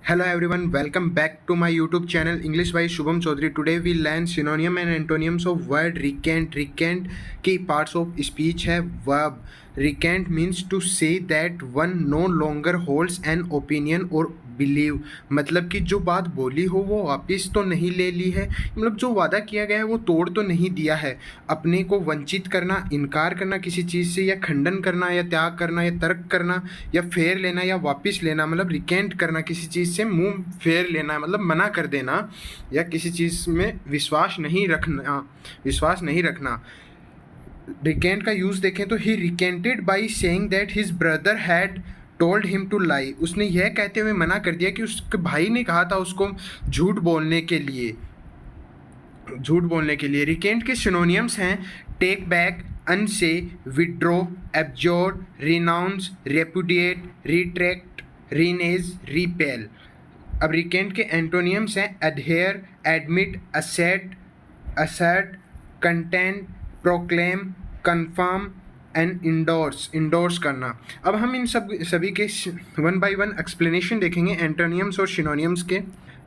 Hello everyone, welcome back to my YouTube channel English by Shubham Chaudhary. Today we learn synonym and antonyms of word recant. Recant की parts of speech है verb. Recant means to say that one no longer holds an opinion or believe. मतलब कि जो बात बोली हो वो वापस तो नहीं ले ली है, मतलब जो वादा किया गया है वो तोड़ तो नहीं दिया है. अपने को वंचित करना, इनकार करना किसी चीज़ से, या खंडन करना, या त्याग करना, या तर्क करना, या फेर लेना, या वापस लेना, मतलब रिकेंट करना, किसी चीज़ से मुंह फेर लेना, मतलब मना कर देना, या किसी चीज़ में विश्वास नहीं रखना. रिकेंट का यूज़ देखें तो he recanted by saying that his brother had told him to lie. उसने यह कहते हुए मना कर दिया कि उसके भाई ने कहा था उसको झूठ बोलने के लिए. रिकेंट के सिनोनियम्स हैं take back, unsay, withdraw, absorb, renounce, repudiate, retract, renege, repel. अब रिकेंट के एंटोनियम्स हैं adhere, admit, assert, content, proclaim, confirm and endorse करना. अब हम इन सभी के वन बाय वन एक्सप्लेनेशन देखेंगे एंटोनियम्स और सिनोनियम्स के.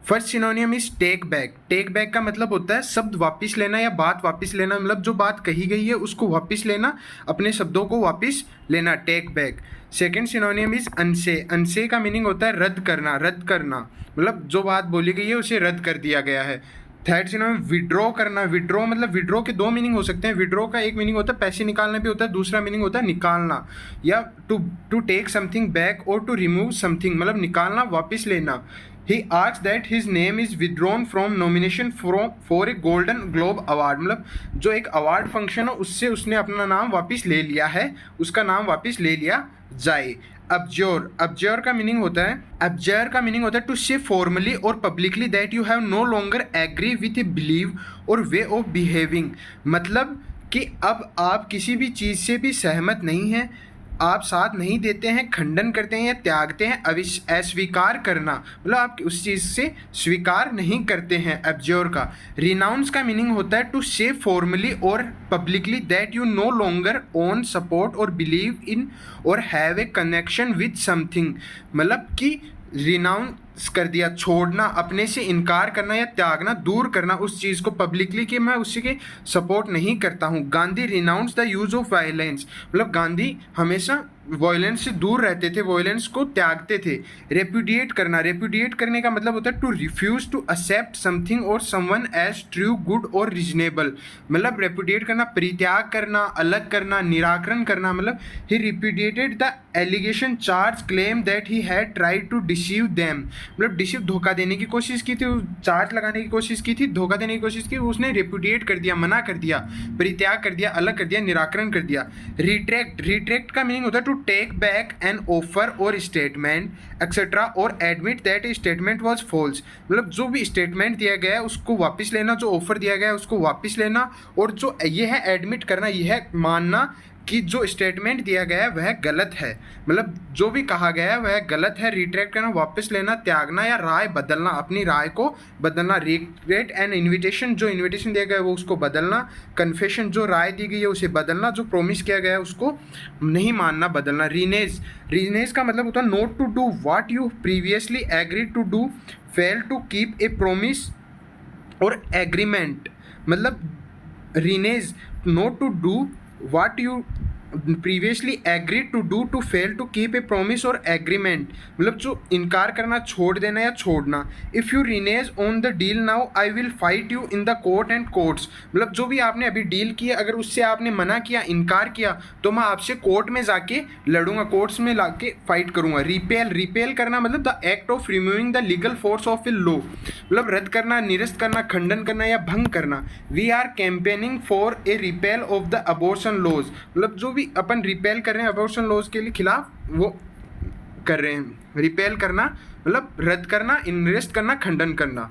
First synonym is take back. Take back का मतलब होता है शब्द वापस लेना या बात वापस लेना, मतलब जो बात कही गई है उसको वापस लेना, अपने शब्दों को वापस लेना, take back. Second synonym is unsay. Unsay का मीनिंग होता है रद्द करना, मतलब जो बात बोली गई है उसे रद्द कर दिया गया है. थर्ड सिनोनिम विड्रॉ करना. विड्रॉ मतलब विड्रॉ के दो मीनिंग हो सकते हैं. विड्रॉ का एक मीनिंग होता है पैसे निकालना भी होता है, दूसरा मीनिंग होता है निकालना, या टू टेक समथिंग बैक और टू रिमूव समथिंग, मतलब निकालना, वापस लेना. He asked that his name is withdrawn from nomination for a Golden Globe Award. मतलब जो एक अवार्ड फंक्शन है उससे उसने अपना नाम वापस ले लिया है, उसका नाम वापस ले लिया जाए. अब्जर का मीनिंग होता है टू से फॉर्मली और publicly that you have no longer agree with a believe और वे ऑफ बिहेविंग. मतलब कि अब आप किसी भी चीज़ से भी सहमत नहीं हैं, आप साथ नहीं देते हैं, खंडन करते हैं या त्यागते हैं. अस्वीकार करना मतलब आप उस चीज़ से स्वीकार नहीं करते हैं, एब्जोर का. रिनाउंस का मीनिंग होता है टू से फॉर्मली और publicly that you know longer own, support और बिलीव इन और have a connection with something. मतलब कि रिनाउंस कर दिया, छोड़ना, अपने से इनकार करना या त्यागना, दूर करना उस चीज़ को पब्लिकली कि मैं उसी के सपोर्ट नहीं करता हूँ. Gandhi renounce the use of violence. मतलब गांधी हमेशा वायलेंस से दूर रहते थे, वायलेंस को त्यागते थे. रेपुडिएट करने का मतलब होता है to refuse to accept something और समवन एज ट्रू, गुड और रीजनेबल. मतलब रेपुडिएट करना, परित्याग करना, अलग करना, निराकरण करना. मतलब he repudiated the allegation charge claim that he had tried to deceive them. मतलब धोखा देने की कोशिश की थी, चार्ज लगाने की कोशिश की थी, धोखा देने की कोशिश की, उसने रेपुडिएट कर दिया, मना कर दिया, परित्याग कर दिया, अलग कर दिया, निराकरण कर दिया. रिट्रैक्ट का मीनिंग होता है to take back an offer और स्टेटमेंट एक्सेट्रा और admit that a statement was false. मतलब जो भी स्टेटमेंट दिया गया है उसको वापस लेना, जो ऑफर दिया गया है उसको वापस लेना, और जो ये है एडमिट करना, यह है मानना कि जो स्टेटमेंट दिया गया है वह गलत है, मतलब जो भी कहा गया है वह गलत है. रिट्रैक्ट करना, वापस लेना, त्यागना या राय बदलना, अपनी राय को बदलना. रिग्रेट एंड इन्विटेशन, जो इन्विटेशन दिया गया है वो उसको बदलना. कन्फेशन, जो राय दी गई है उसे बदलना, जो प्रोमिस किया गया है उसको नहीं मानना, बदलना. रीनेज का मतलब होता है not to do what you previously agree to do, fail to keep a promise और एग्रीमेंट. मतलब renege, not to do what you previously agreed to do, to fail to keep a promise or agreement. मतलब जो इनकार करना, छोड़ देना या छोड़ना. If you renege on the deal now, I will fight you in the court and courts. मतलब जो भी आपने अभी डील किया, अगर उससे आपने मना किया, इनकार किया, तो मैं आपसे कोर्ट में जाके लड़ूंगा, कोर्ट्स में लाके फाइट करूंगा. रिपेल करना मतलब the act of removing the legal force of a law. मतलब रद्द करना, निरस्त करना, खंडन करना या भंग करना. We are campaigning for a repeal of the abortion laws. मतलब जो भी अपन रिपेल कर रहे हैं अबॉर्शन लॉज के लिए खिलाफ, वो कर रहे हैं. रिपेल करना मतलब रद्द करना, निरस्त करना, खंडन करना.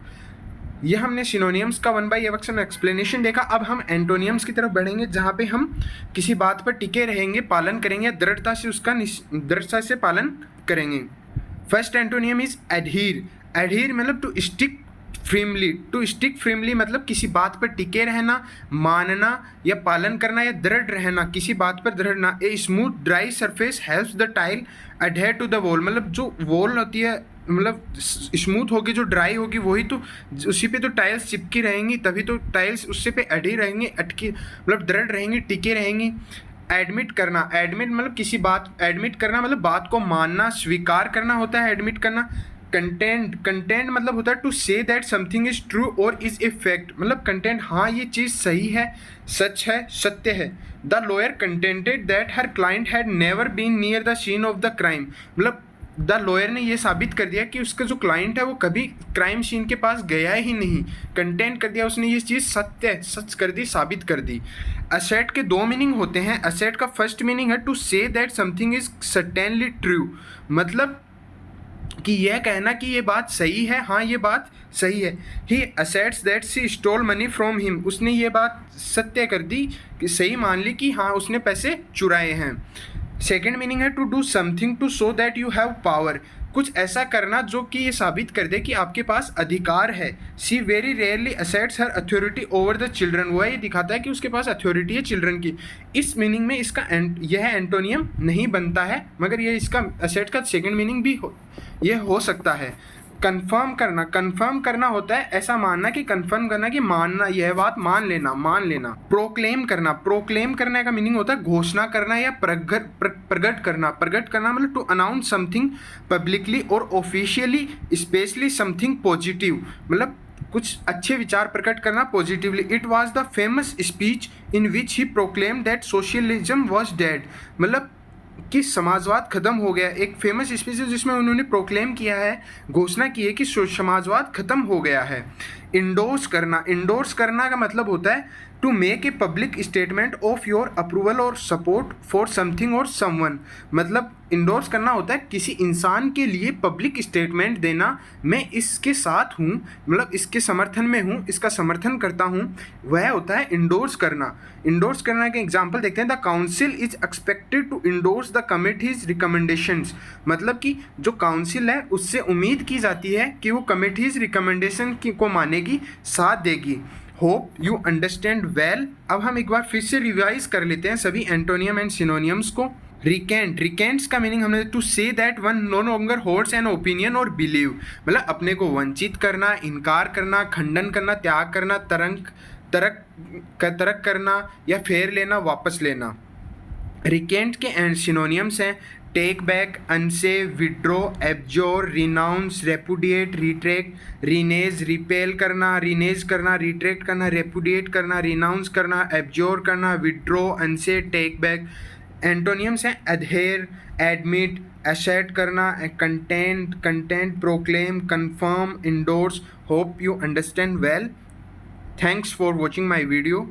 ये हमने सिनोनियम्स का वन बाय वन एक्सप्लेनेशन देखा. अब हम एंटोनियम्स की तरफ बढ़ेंगे जहाँ पे हम किसी बात पर टिके रहेंगे, पालन करेंगे, दृढ़ता से पालन करेंगे. फर्स्ट एंटोनियम इज एडहीर मतलब टू स्टिक फ्रीमली मतलब किसी बात पर टिके रहना, मानना या पालन करना या दृढ़ रहना, किसी बात पर दृढ़ रहना. A smooth dry surface helps the tile adhere to the wall. मतलब जो वॉल होती है मतलब स्मूथ होगी, जो ड्राई होगी वही तो उसी पे तो टाइल्स चिपकी रहेंगी, तभी तो टाइल्स उससे पे अड़ी रहेंगी, अटकी मतलब दृढ़ रहेंगी, टिके रहेंगी। एडमिट करना, एडमिट मतलब किसी बात, एडमिट करना मतलब बात को मानना, स्वीकार करना होता है एडमिट करना। कंटेंट, कंटेंट मतलब होता है to say that something is true और इज ए फैक्ट, मतलब कंटेंट, हाँ ये चीज़ सही है, सच है, सत्य है। The lawyer contended that her client had never been near the scene of the crime, मतलब द लॉयर ने ये साबित कर दिया कि उसका जो क्लाइंट है वो कभी क्राइम सीन के पास गया ही नहीं। कंटेंट कर दिया उसने, ये चीज़ सत्य, सच कर दी, साबित कर दी। असेट के दो मीनिंग होते हैं। असेट का first meaning is to say that something is certainly true, मतलब कि यह कहना कि ये बात सही है, हाँ ये बात सही है। He asserts that she stole money from him, उसने ये बात सत्य कर दी कि सही मान ली कि हाँ उसने पैसे चुराए हैं। Second meaning is to do something to show that you have power, कुछ ऐसा करना जो कि ये साबित कर दे कि आपके पास अधिकार है। She very rarely asserts her authority over the children, वह ये दिखाता है कि उसके पास अथॉरिटी है चिल्ड्रन की। इस मीनिंग में इसका यह एंटोनियम नहीं बनता है, मगर यह इसका असेट का सेकेंड मीनिंग भी ये हो सकता है। कंफर्म करना, कंफर्म करना होता है ऐसा मानना कि कंफर्म करना कि मानना, यह बात मान लेना, मान लेना। प्रोक्लेम करना, प्रोक्लेम करने का मीनिंग होता है घोषणा करना या प्रकट करना। प्रकट करना मतलब टू अनाउंस समथिंग पब्लिकली और ऑफिशियली, स्पेशली समथिंग पॉजिटिव, मतलब कुछ अच्छे विचार प्रकट करना positively. It was the famous speech in which he proclaim that socialism was dead, मतलब कि समाजवाद खत्म हो गया। एक फेमस स्पीच है जिसमें उन्होंने प्रोक्लेम किया है, घोषणा की है कि समाजवाद खत्म हो गया है। इंडोर्स करना, इंडोर्स करना का मतलब होता है to make a public statement of your approval और सपोर्ट फॉर समथिंग और समवन, मतलब इंडोर्स करना होता है किसी इंसान के लिए पब्लिक स्टेटमेंट देना, मैं इसके साथ हूँ, मतलब इसके समर्थन में हूँ, इसका समर्थन करता हूँ, वह होता है इंडोर्स करना। इंडोर्स करना के एग्जाम्पल देखते हैं। The council is expected to endorse the committee's recommendations, मतलब कि जो काउंसिल है उससे उम्मीद की जाती है कि वो कमिटीज रिकमेंडेशन को मानेगी, साथ देगी। Hope you understand well. अब हम एक बार फिर से रिवाइज कर लेते हैं सभी एंटोनियम एंड सिनोनियम्स को। रिकेंट, रिकेंट्स का मीनिंग हमने to say that one no longer holds an opinion और बिलीव, मतलब अपने को वंचित करना, इनकार करना, खंडन करना, त्याग करना, तर्क करना या फेर लेना, वापस लेना। रिकेंट के सिनोनियम्स हैं take back, unsay, withdraw, abjure, renounce, repudiate, retract, renege, repel करना, रिनेज करना, रिट्रैक्ट करना, रेपुडिएट करना, रिनाउंस करना, एब्जोर करना, withdraw, unsay, take back. Antonyms हैं एडहेर, एडमिट, एसेट करना, content, proclaim, confirm, endorse. Hope you understand well. Thanks for watching my video.